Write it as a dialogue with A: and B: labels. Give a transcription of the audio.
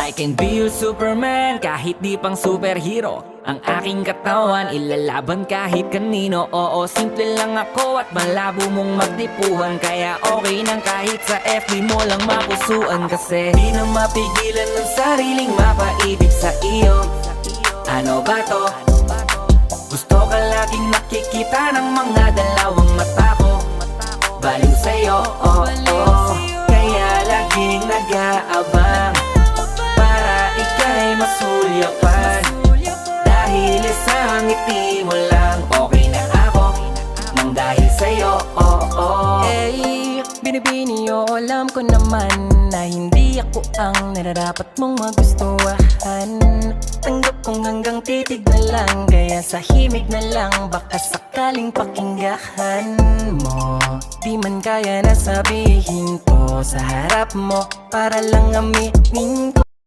A: I can be your Superman kahit di pang superhero. Ang aking katawan ilalaban kahit kanino. Oo, simple lang ako at malabo mong magdipuhan. Kaya okay nang kahit sa FB mo lang mapusuan. Kasi di na mapigilan ng sariling mapaibig sa iyo. Ano ba to? Gusto ka laging nakikita ng mga dalawang mata ko. Baliw sa'yo, oh, oh. Kaya laging nag-aabang para ika'y masulyapan. Dahil isang ngiti mo lang, okay na ako nang dahil sa'yo, oh, oh.
B: Eh, binibini o alam ko naman na hindi ako ang nararapat mong magustuhan. Tanggap kong hanggang titig na lang, kaya sa himig na lang baka sakaling pakinggan mo. Di man kaya na sabihin ko sa harap mo para lang aminin